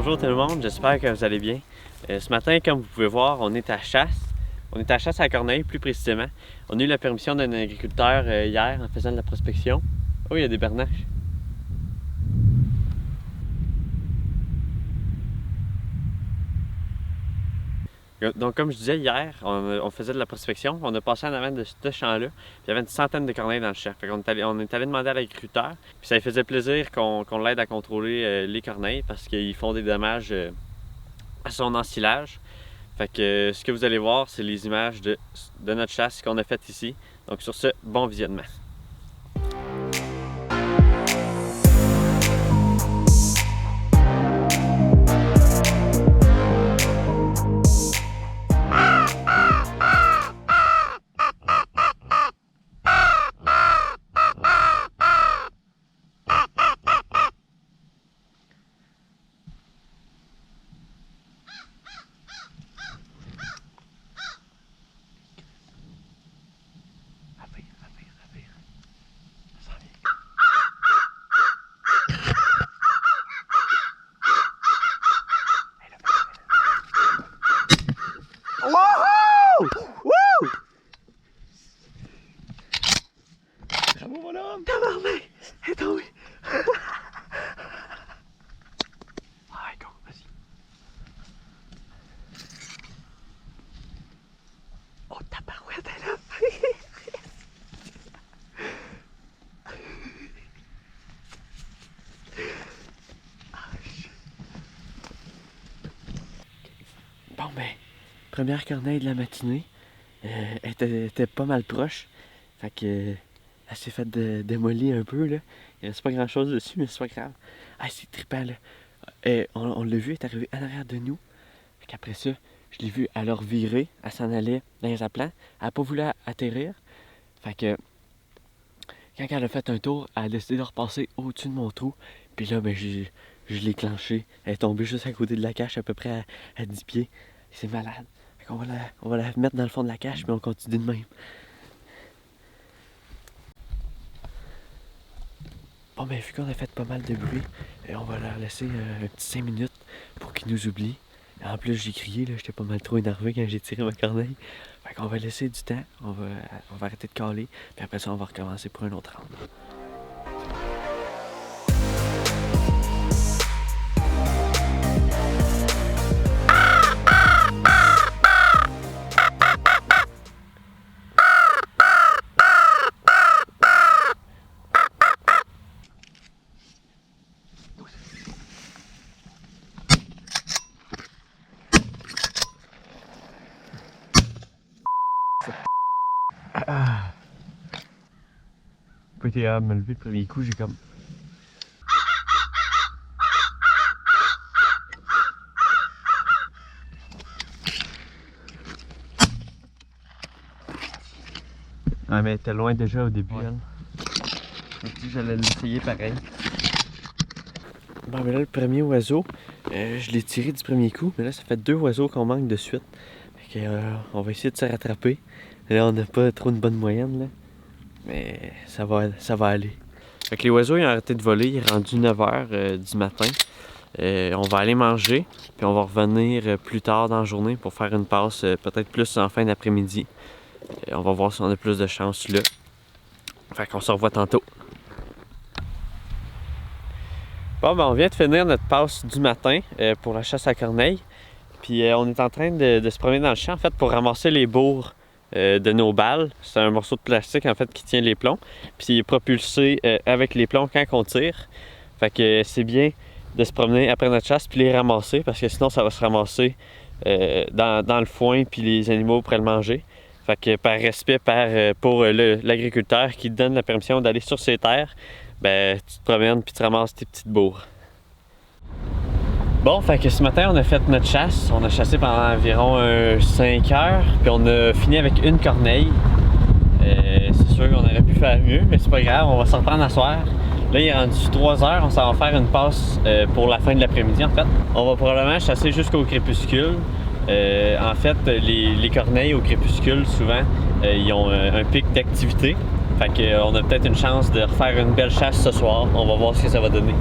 Bonjour tout le monde, j'espère que vous allez bien. Ce matin, comme vous pouvez voir, on est à chasse. On est à chasse à Corneille, plus précisément. On a eu la permission d'un agriculteur hier en faisant de la prospection. Oh, il y a des bernaches. Donc, comme je disais hier, on faisait de la prospection. On a passé en avant de ce champ-là. Puis il y avait une centaine de corneilles dans le champ. Fait qu'on est allé demander à l'agriculteur. Puis ça lui faisait plaisir qu'on l'aide à contrôler les corneilles parce qu'ils font des dommages à son ensilage. Fait que ce que vous allez voir, c'est les images de notre chasse qu'on a faite ici. Donc sur ce, bon visionnement. Bravo mon homme! Tabarnak! Elle est tombée! Ouais, go, vas-y. Oh, tabarouette, elle est là! Bon ben, première corneille de la matinée. Elle était pas mal proche. Fait que elle s'est faite démolir un peu là. Il reste pas grand chose dessus, mais c'est pas grave. Ah, c'est trippant là. On l'a vu, elle est arrivée en arrière de nous. Fait qu'après ça, je l'ai vu à leur virer, elle s'en allait dans les aplats. Elle a pas voulu atterrir. Fait que quand elle a fait un tour, elle a décidé de repasser au-dessus de mon trou. Puis là, ben je l'ai clenché. Elle est tombée juste à côté de la cache, à peu près à 10 pieds. C'est malade. Fait qu'on on va la mettre dans le fond de la cache, puis on continue de même. Bon ben vu qu'on a fait pas mal de bruit, on va leur laisser un petit 5 minutes pour qu'ils nous oublient. En plus j'ai crié, là, j'étais pas mal trop énervé quand j'ai tiré ma corneille. Fait qu'on va laisser du temps, on va arrêter de caler, puis après ça on va recommencer pour un autre round. J'ai pas été capable de me lever le premier coup, j'ai comme... Ah mais elle était loin déjà au début, elle. Je me suis dit que j'allais l'essayer pareil. Bon ben là le premier oiseau, je l'ai tiré du premier coup, mais là ça fait 2 oiseaux qu'on manque de suite. Fait que, on va essayer de se rattraper. Là on n'a pas trop une bonne moyenne là. Mais ça va aller. Fait que les oiseaux ils ont arrêté de voler, il est rendu 9h du matin. On va aller manger, puis on va revenir plus tard dans la journée pour faire une passe peut-être plus en fin d'après-midi. On va voir si on a plus de chance là. Fait qu'on se revoit tantôt. Bon ben on vient de finir notre passe du matin pour la chasse à corneille. Puis on est en train de se promener dans le champ en fait pour ramasser les bourres de nos balles. C'est un morceau de plastique en fait qui tient les plombs. Puis il est propulsé avec les plombs quand on tire. Fait que c'est bien de se promener après notre chasse puis les ramasser parce que sinon ça va se ramasser dans le foin puis les animaux pourraient le manger. Fait que par respect pour l'agriculteur qui te donne la permission d'aller sur ses terres, ben tu te promènes puis tu ramasses tes petites bourres. Bon, fait que ce matin, on a fait notre chasse. On a chassé pendant environ 5 heures, puis on a fini avec une corneille. C'est sûr qu'on aurait pu faire mieux, mais c'est pas grave, on va s'en reprendre à soir. Là, il est rendu 3 heures, on s'en va faire une passe pour la fin de l'après-midi, en fait. On va probablement chasser jusqu'au crépuscule. En fait, les corneilles au crépuscule, souvent, ils ont un pic d'activité. Fait qu'on a peut-être une chance de refaire une belle chasse ce soir. On va voir ce que ça va donner.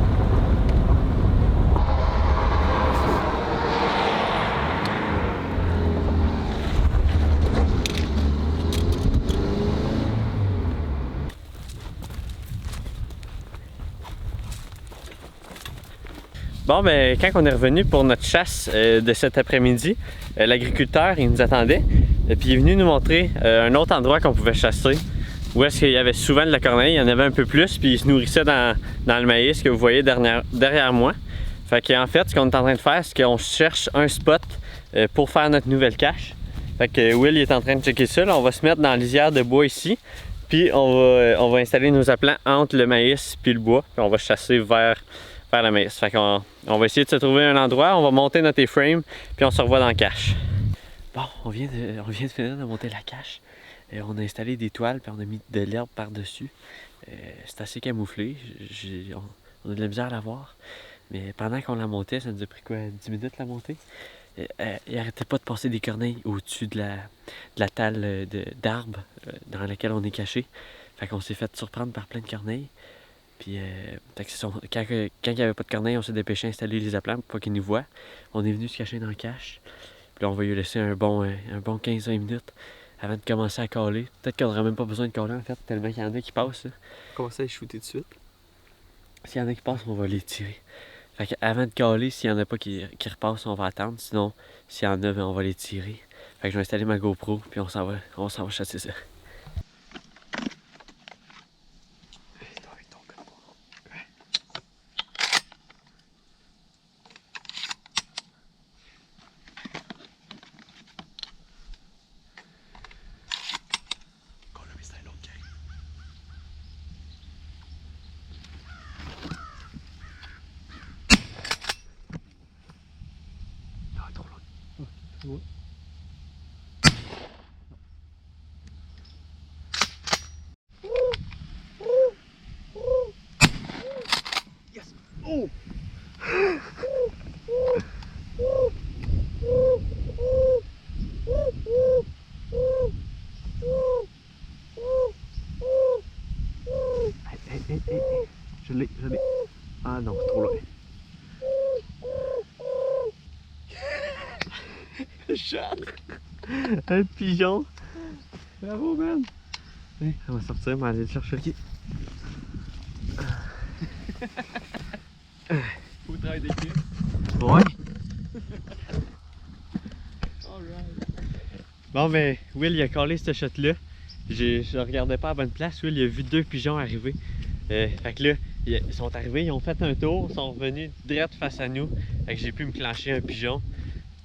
Bon, ben, quand on est revenu pour notre chasse de cet après-midi, l'agriculteur, il nous attendait. Et puis il est venu nous montrer un autre endroit qu'on pouvait chasser. Où est-ce qu'il y avait souvent de la corneille, il y en avait un peu plus, puis il se nourrissait dans le maïs que vous voyez derrière moi. Fait qu'en fait, ce qu'on est en train de faire, c'est qu'on cherche un spot pour faire notre nouvelle cache. Fait que Will il est en train de checker ça. Là, on va se mettre dans la lisière de bois ici. Puis on va installer nos applants entre le maïs puis le bois. Puis on va chasser vers le maïs. Fait qu'on va essayer de se trouver un endroit. On va monter notre A-frame. Puis on se revoit dans la cache. Bon, on vient de finir de monter la cache. On a installé des toiles puis on a mis de l'herbe par-dessus. C'est assez camouflé. On a de la misère à la voir. Mais pendant qu'on la montait, ça nous a pris quoi, 10 minutes la monter? Il arrêtait pas de passer des corneilles au-dessus de la talle d'arbres dans laquelle on est caché. Fait qu'on s'est fait surprendre par plein de corneilles. Puis quand il n'y avait pas de corneilles, on s'est dépêché à installer les applants pour pas qu'ils nous voient. On est venu se cacher dans le cache. Puis là, on va lui laisser un bon 15-20 minutes avant de commencer à caler. Peut-être qu'on n'aurait même pas besoin de caler en fait, tellement qu'il y en a qui passent. Commencer à les shooter tout de suite. S'il y en a qui passent, on va les tirer. Fait qu'avant de caler, s'il n'y en a pas qui repassent, on va attendre. Sinon, s'il y en a, ben, on va les tirer. Fait que je vais installer ma GoPro, puis on s'en va chasser ça. Ouais. Yes! Oh! Hey. Je l'ai. Ah non, c'est trop loin. Chat! Un pigeon! Bravo, man! Hey, on va sortir, mais aller le chercher. Okay. Faut travailler d'équipe. Ouais! Bon, ben, Will, il a collé cette shot-là. Je regardais pas à la bonne place. Will, il a vu 2 pigeons arriver. Fait que là, ils sont arrivés, ils ont fait un tour, ils sont revenus direct face à nous. Fait que j'ai pu me clencher un pigeon.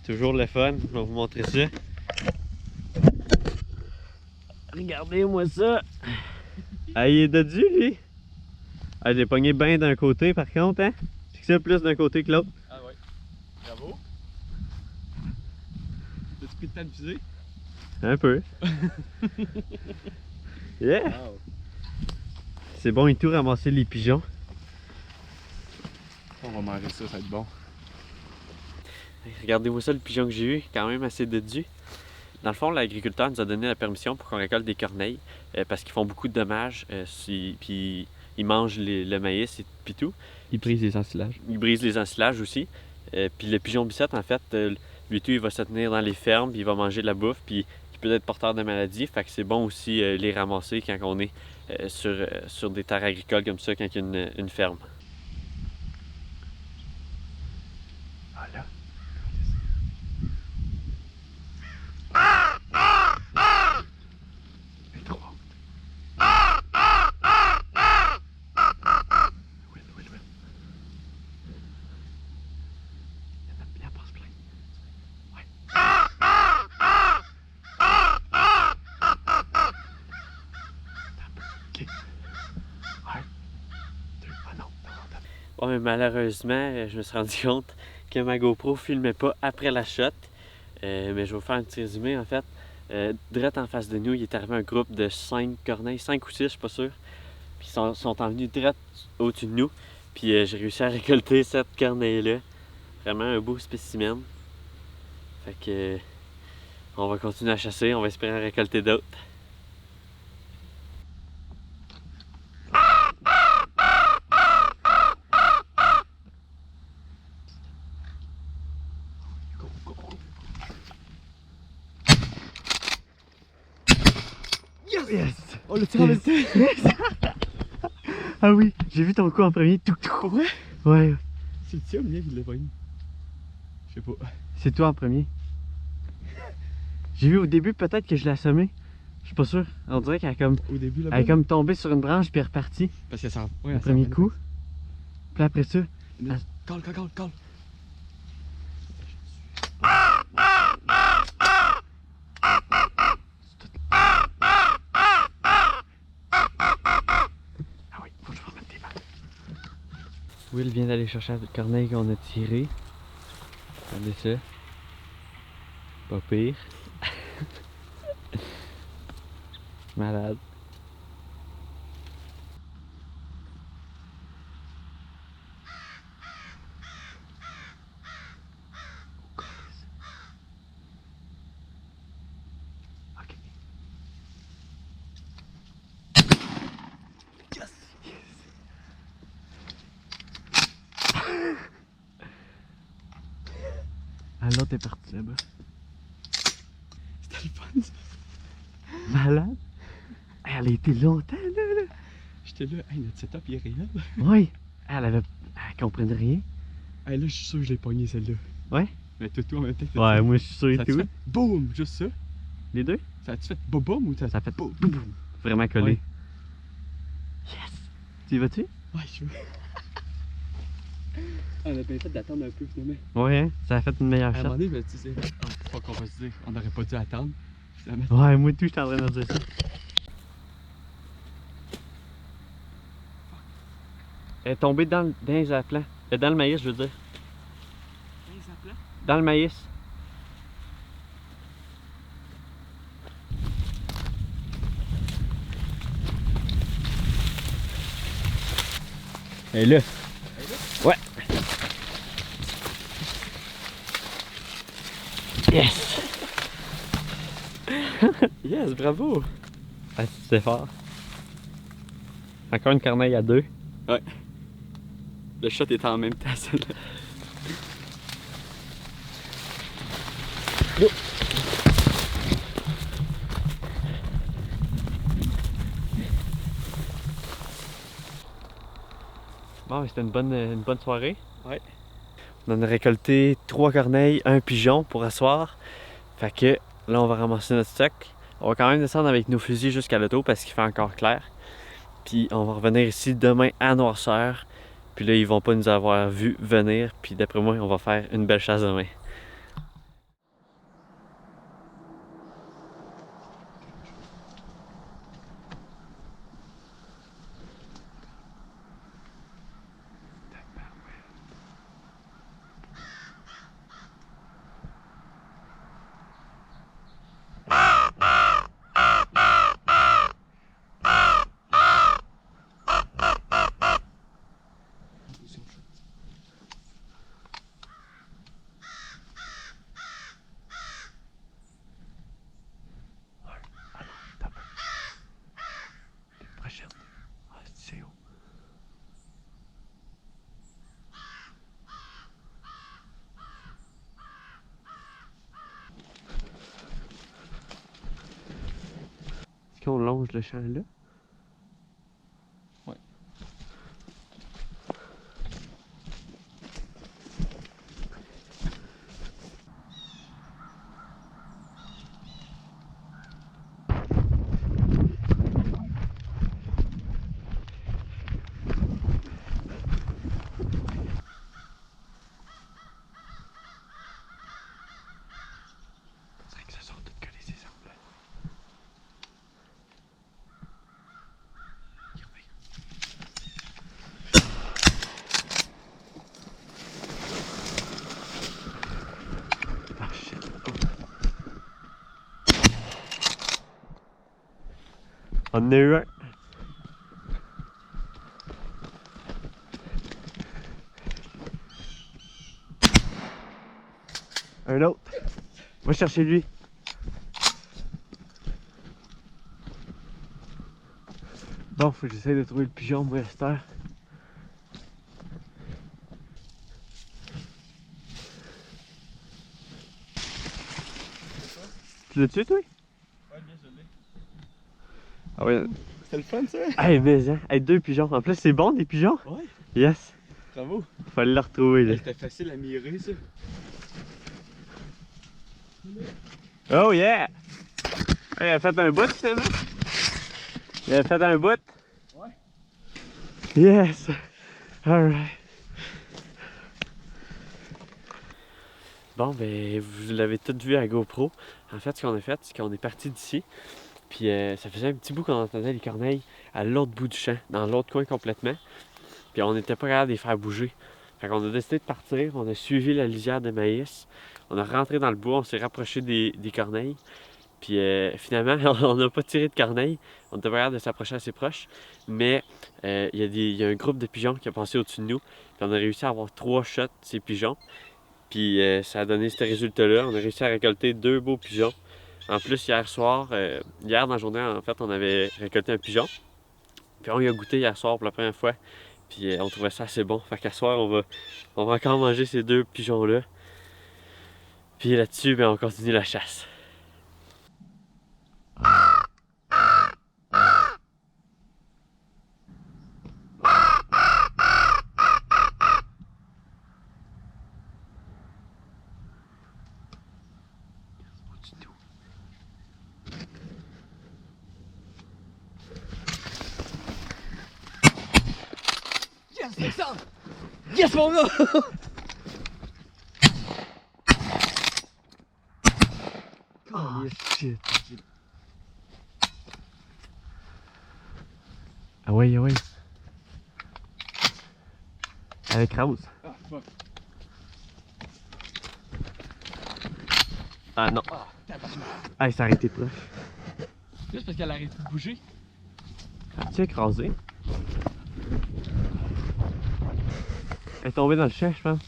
Toujours le fun, je vais vous montrer ça. Regardez-moi ça! Ah, il est dodu, lui! Ah, j'ai pogné bien d'un côté par contre, hein? C'est ça plus d'un côté que l'autre. Ah ouais. Bravo! T'as-tu pris le temps de viser? Un peu. Yeah! Wow. C'est bon et tout ramasser les pigeons. On va manger ça, ça va être bon. Regardez-moi ça, le pigeon que j'ai eu, quand même assez dodu. Dans le fond, l'agriculteur nous a donné la permission pour qu'on récolte des corneilles parce qu'ils font beaucoup de dommages, puis ils mangent le maïs et tout. Ils brisent les ensilages. Ils brisent les ensilages aussi. Puis le pigeon bicette, en fait, lui tout, il va se tenir dans les fermes, puis il va manger de la bouffe, puis il peut être porteur de maladies. Fait que c'est bon aussi les ramasser quand on est sur des terres agricoles comme ça, quand il y a une ferme. Ah là. Bon, mais malheureusement, je me suis rendu compte que ma GoPro filmait pas après la shot. Mais je vais vous faire un petit résumé en fait. Direct en face de nous, il est arrivé un groupe de 5 corneilles, 5 ou 6, je suis pas sûr. Puis ils sont en venus direct au-dessus de nous. Puis j'ai réussi à récolter cette corneille-là. Vraiment un beau spécimen. Fait que on va continuer à chasser, on va espérer en récolter d'autres. Yes! On le tire, Ah oui, j'ai vu ton coup en premier. Tout. Pour vrai? Ouais. C'est le tien ou le mien qui l'a pogné? Je sais pas. C'est toi en premier. J'ai vu au début peut-être que je l'ai assommé. Je suis pas sûr. On dirait qu'elle a comme, Au début, elle est comme tombée sur une branche puis elle est repartie. Parce que ça. Ouais, Le premier coup. Puis après ça. Call. Ah oui, faut que je remette tes balles. Will vient d'aller chercher la corneille qu'on a tirée. Regardez ça. Pas pire. Malade. Ok. Yes! Ah, l'autre est parti là-bas. C'était le fun ça. Malade. Elle a été longtemps là. J'étais là, hey, notre setup il est réel. Oui. Elle comprenait rien. Hey, là, je suis sûr que je l'ai pogné celle-là. Ouais? Mais toi en même temps. Ouais, moi je suis sûr et Ça a-tu tout. fait boum, juste ça? Les deux? Ça a-tu fait boum ou ça Ça a fait boum? vraiment collé. Ouais. Yes! Tu y vas-tu? Ouais, je veux. On a bien fait d'attendre un peu finalement. Ouais, hein? Ça a fait une meilleure À un shot. moment donné, je me disais, faut qu'on va se dire, on n'aurait pas dû attendre. Finalement, Ouais, moi tout, j'étais en train de me dire ça. Elle est tombée dans les aplats. Dans le maïs, je veux dire. Dans le maïs. Elle est là. Ouais. Yes! yes, bravo! Ah, c'est fort. Encore une corneille à deux. Ouais. Le shot est en même temps, celle-là. Bon, c'était une bonne soirée. Ouais. On en a récolté 3 corneilles, un pigeon pour asseoir. Fait que là, on va ramasser notre stock. On va quand même descendre avec nos fusils jusqu'à l'auto parce qu'il fait encore clair. Puis on va revenir ici demain à noirceur. Puis là, ils vont pas nous avoir vu venir. Puis d'après moi, on va faire une belle chasse demain. Est-ce qu'on longe le champ là? Ouais. On en a eu un. Un autre. Va chercher lui. Bon, faut que j'essaie de trouver le pigeon, moi, à cette heure. Tu l'as tué, toi? Ouais, bien, je l'ai. Ah ouais. C'était le fun, ça? Hey, mais hein, hey, 2 pigeons. En plus, c'est bon, des pigeons? Ouais. Yes. Bravo. Fallait le retrouver là. C'était facile à mirer ça. Oh yeah! Il a fait un bout finalement. Il a fait un bout. Ouais. Yes! Alright. Bon, ben, vous l'avez tout vu à GoPro. En fait, ce qu'on a fait, c'est qu'on est parti d'ici. Puis ça faisait un petit bout qu'on entendait les corneilles à l'autre bout du champ, dans l'autre coin complètement. Puis on n'était pas capable de les faire bouger. Fait qu'on a décidé de partir. On a suivi la lisière de maïs. On a rentré dans le bois, on s'est rapproché des corneilles. Puis finalement, on n'a pas tiré de corneilles. On était pas capable de s'approcher assez proche. Mais il y a un groupe de pigeons qui a passé au-dessus de nous. Puis on a réussi à avoir 3 shots de ces pigeons. Puis ça a donné ce résultat-là. On a réussi à récolter 2 beaux pigeons. En plus, hier soir, hier dans la journée, en fait, on avait récolté un pigeon. Puis on y a goûté hier soir pour la première fois. Puis on trouvait ça assez bon. Fait qu'à soir, on va encore manger ces 2 pigeons-là. Puis là-dessus, ben, on continue la chasse. Yes, Alexandre! Yes, mon gars! Oh shit! Ah ouais, ah ouais. Avec Rose. Ah, fuck. Ah non. Ah, tabarnak. Ah, il s'est arrêté proche. Juste parce qu'elle arrête de bouger. As-tu écrasé? Elle est tombée dans le champ, je pense.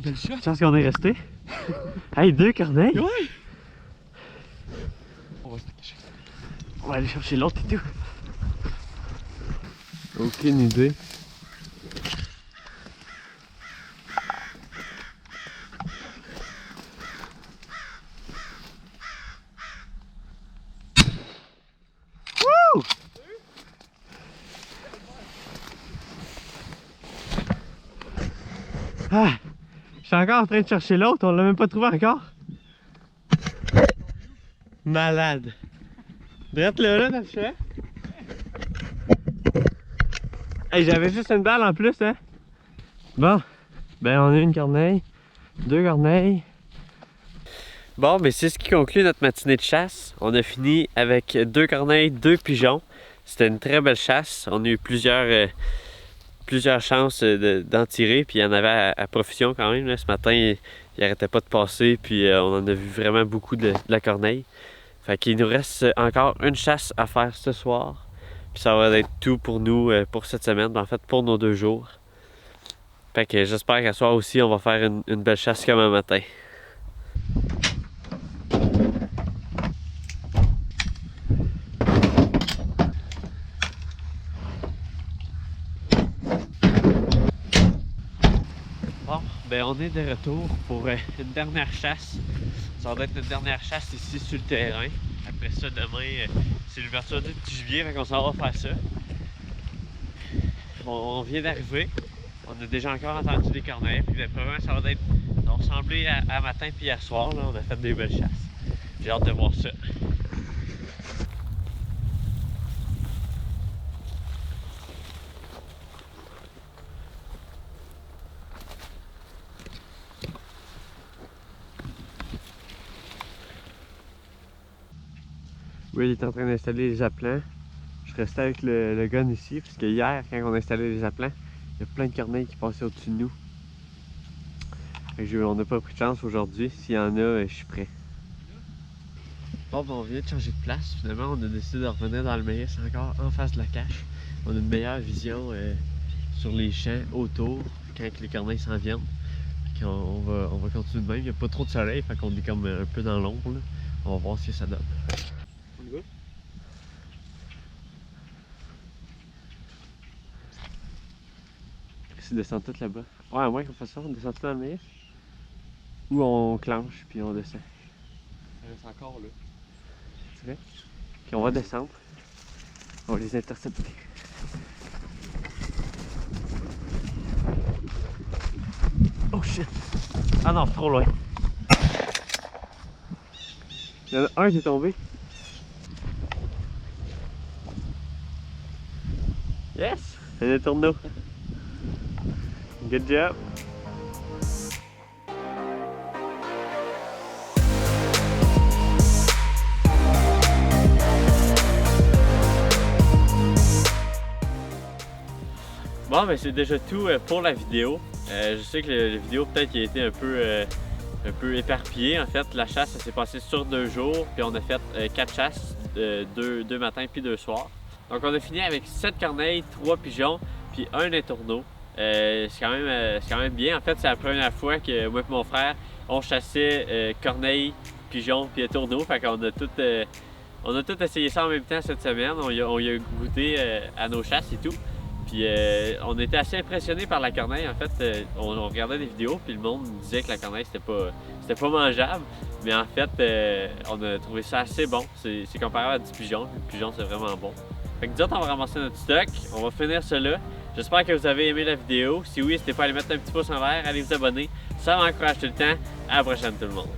Belle shot. Chance qu'on est resté. Hey, 2 corneilles! Ouais! On va se cacher. On va aller chercher l'autre et tout. Aucune idée. Wouh! Ah! Je suis encore en train de chercher l'autre, on l'a même pas trouvé encore. Malade. Drette là dans le champ. Hey, j'avais juste une balle en plus, hein. Bon, ben on a une corneille, 2 corneilles. Bon, ben c'est ce qui conclut notre matinée de chasse. On a fini avec 2 corneilles, 2 pigeons. C'était une très belle chasse. On a eu plusieurs chances d'en tirer, puis il y en avait à profusion quand même. Là. Ce matin, il arrêtait pas de passer, puis on en a vu vraiment beaucoup de la corneille. Fait qu'il nous reste encore une chasse à faire ce soir. Puis ça va être tout pour nous pour cette semaine, en fait pour nos 2 jours. Fait que j'espère qu'à soir aussi on va faire une belle chasse comme un matin. Bon, ben on est de retour pour une dernière chasse. Ça va être une dernière chasse ici sur le terrain. Après ça, demain, c'est l'ouverture du petit juillet, fait qu'on s'en va faire ça. On vient d'arriver. On a déjà encore entendu des corneilles. Puis probablement, ça va ressembler à matin puis hier soir. Là, on a fait des belles chasses. J'ai hâte de voir ça. Oui, il est en train d'installer les appelants. Je restais avec le gun ici, parce que hier, quand on a installé les appelants, il y a plein de corneilles qui passaient au-dessus de nous. Fait que on n'a pas pris de chance aujourd'hui. S'il y en a, je suis prêt. Bon, ben on vient de changer de place. Finalement, on a décidé de revenir dans le maïs encore en face de la cache. On a une meilleure vision sur les champs autour quand les corneilles s'en viennent. On va continuer de même. Il n'y a pas trop de soleil, fait qu'on est comme un peu dans l'ombre. On va voir ce que ça donne. On y va? C'est descendre tout là-bas. Ouais, à moins qu'on fasse ça, on descend tout dans le maïs. Ou on clenche puis on descend. Ça reste encore là. Tu vois? Puis on va descendre. On va les intercepter. shit. Ah non, trop loin. Il y en a un qui est tombé. Yes! C'est un tourneau. Good job! Bon, ben c'est déjà tout pour la vidéo. Je sais que la vidéo peut-être qui a été un peu éparpillée. En fait, la chasse, ça s'est passé sur 2 jours, puis on a fait 4 chasses, 2 matins puis 2 soirs. Donc on a fini avec 7 corneilles, 3 pigeons, puis un étourneau. C'est quand même bien. En fait, c'est la première fois que moi et mon frère, on chassait corneilles, pigeons puis étourneaux. Fait qu'on a tout essayé ça en même temps cette semaine. On y a goûté à nos chasses et tout. Puis on était assez impressionnés par la corneille. En fait, on regardait des vidéos, puis le monde disait que la corneille c'était pas mangeable. Mais en fait, on a trouvé ça assez bon. C'est comparable à du pigeon. Puis le pigeon c'est vraiment bon. Fait que nous autres, on va ramasser notre stock. On va finir cela. J'espère que vous avez aimé la vidéo. Si oui, n'hésitez pas à aller mettre un petit pouce en l'air, allez vous abonner. Ça m'encourage tout le temps. À la prochaine tout le monde.